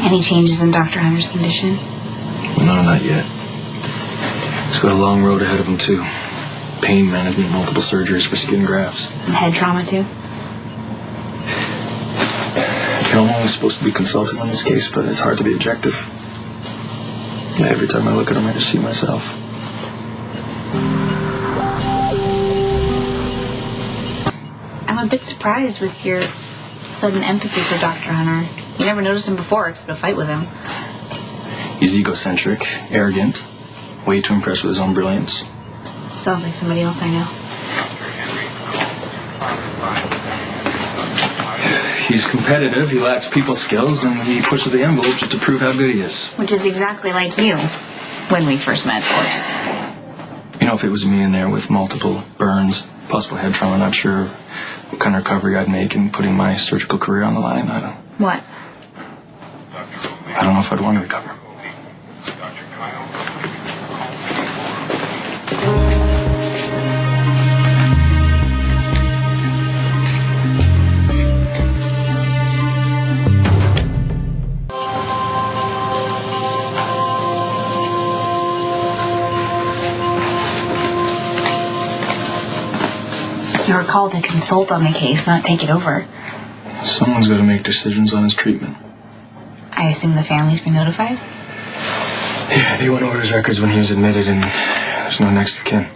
Any changes in Dr. Hunter's condition? No, not yet. He's got a long road ahead of him, too. Pain management, multiple surgeries for skin grafts. And head trauma, too? You know, I'm only supposed to be consulting on this case, but it's hard to be objective. Yeah, every time I look at him, I just see myself. I'm a bit surprised with your sudden empathy for Dr. Hunter. You never noticed him before, except a fight with him. He's egocentric, arrogant, way too impressed with his own brilliance. Sounds like somebody else I know. He's competitive, he lacks people skills, and he pushes the envelope just to prove how good he is. Which is exactly like you, when we first met, of course. You know, if it was me in there with multiple burns, possible head trauma, I'm not sure what kind of recovery I'd make in putting my surgical career on the line. What? I don't know if I'd want to recover. You were called to consult on the case, not take it over. Someone's got to make decisions on his treatment. I assume the family's been notified? Yeah, they went over his records when he was admitted, and there's no next of kin.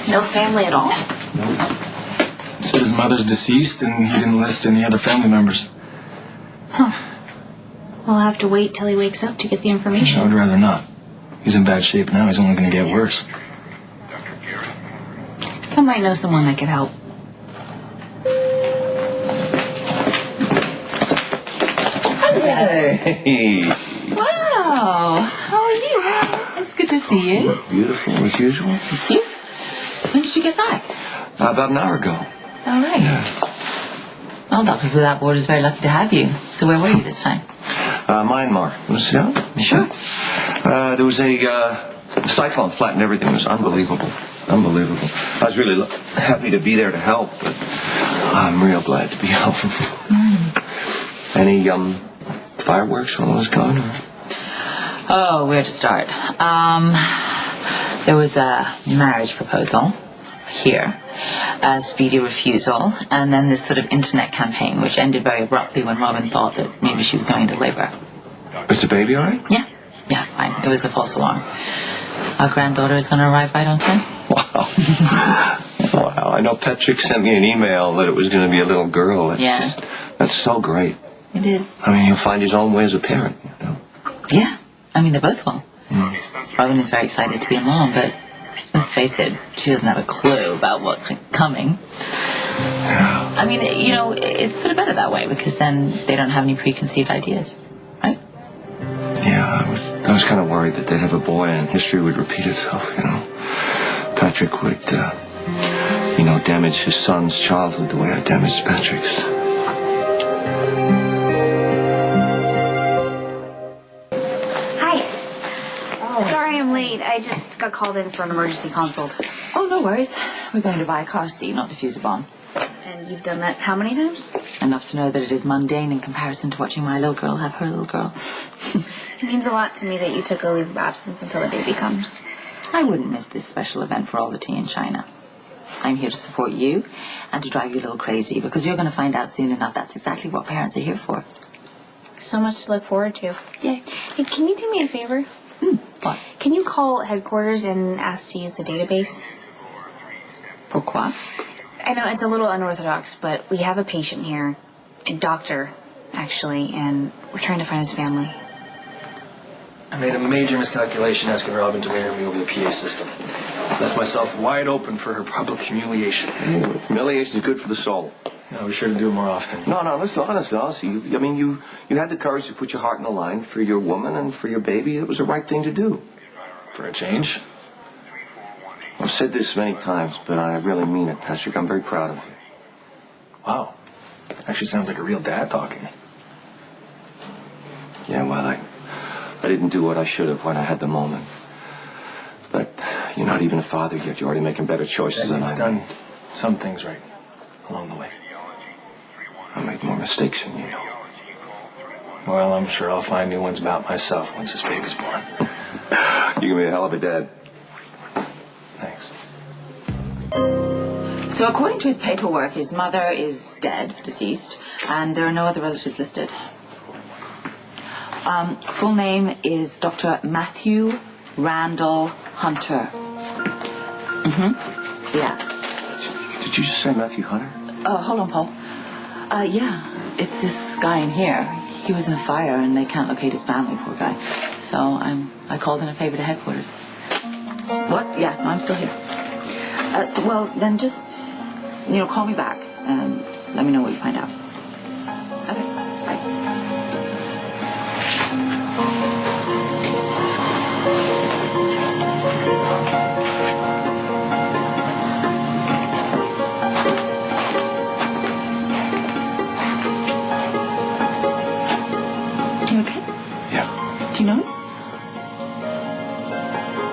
No family at all? Nope. He said his mother's deceased, and he didn't list any other family members. Huh. We'll have to wait till he wakes up to get the information. I would rather not. He's in bad shape now. He's only going to get worse. I might know someone that could help. Hey! Wow! How are you? It's good to see you. Beautiful, as usual. Thank you. When did you get back? About an hour ago. All right. Yeah. Well, Doctors Without Borders is very lucky to have you. So where were you this time? Myanmar. Want to sit down? Sure. There was a cyclone flattened everything. It was unbelievable. Unbelievable. I was really happy to be there to help, but I'm real glad to be home. Any fireworks when I was gone? Oh, where to start? There was a marriage proposal here, a speedy refusal, and then this sort of internet campaign, which ended very abruptly when Robin thought that maybe she was going into labor. Is the baby all right? Yeah, fine. It was a false alarm. Our granddaughter is going to arrive right on time. Wow. Wow. I know Patrick sent me an email that it was going to be a little girl. That's so great. It is. I mean, he'll find his own way as a parent, you know? Yeah. I mean, they both will. Robin is very excited to be a mom, but let's face it, she doesn't have a clue about what's coming. Yeah. I mean, you know, it's sort of better that way because then they don't have any preconceived ideas, right? Yeah, I was kind of worried that they'd have a boy and history would repeat itself, you know. Patrick would, damage his son's childhood the way I damaged Patrick's. Hi. Oh. Sorry I'm late. I just got called in for an emergency consult. Oh, no worries. We're going to buy a car seat, not diffuse a bomb. And you've done that how many times? Enough to know that it is mundane in comparison to watching my little girl have her little girl. It means a lot to me that you took a leave of absence until the baby comes. I wouldn't miss this special event for all the tea in China. I'm here to support you and to drive you a little crazy because you're going to find out soon enough that's exactly what parents are here for. So much to look forward to. Yay. Hey, can you do me a favor? What? Can you call headquarters and ask to use the database? Pourquoi? I know it's a little unorthodox, but we have a patient here, a doctor, actually, and we're trying to find his family. I made a major miscalculation asking Robin to marry me over the PA system. Left myself wide open for her public humiliation. Humiliation is good for the soul. Yeah, we're sure to do it more often. No, listen, honestly. You had the courage to put your heart in the line for your woman and for your baby. It was the right thing to do. For a change? I've said this many times, but I really mean it, Patrick. I'm very proud of you. Wow. Actually sounds like a real dad talking. Yeah, well, I didn't do what I should have when I had the moment. But you're not even a father yet. You're already making better choices than I I've done some things right along the way. I made more mistakes than you know. Well, I'm sure I'll find new ones about myself once this baby's born. You're gonna be a hell of a dad. Thanks. So according to his paperwork, his mother is dead, deceased, and there are no other relatives listed. Full name is Dr. Matthew Randall Hunter. Yeah. Did you just say Matthew Hunter? Hold on, Paul. Yeah, it's this guy in here. He was in a fire and they can't locate his family, poor guy. So I called in a favor to headquarters. What? Yeah, no, I'm still here. Well, then just, call me back and let me know what you find out. Okay, bye. You okay? Yeah. Do you know me?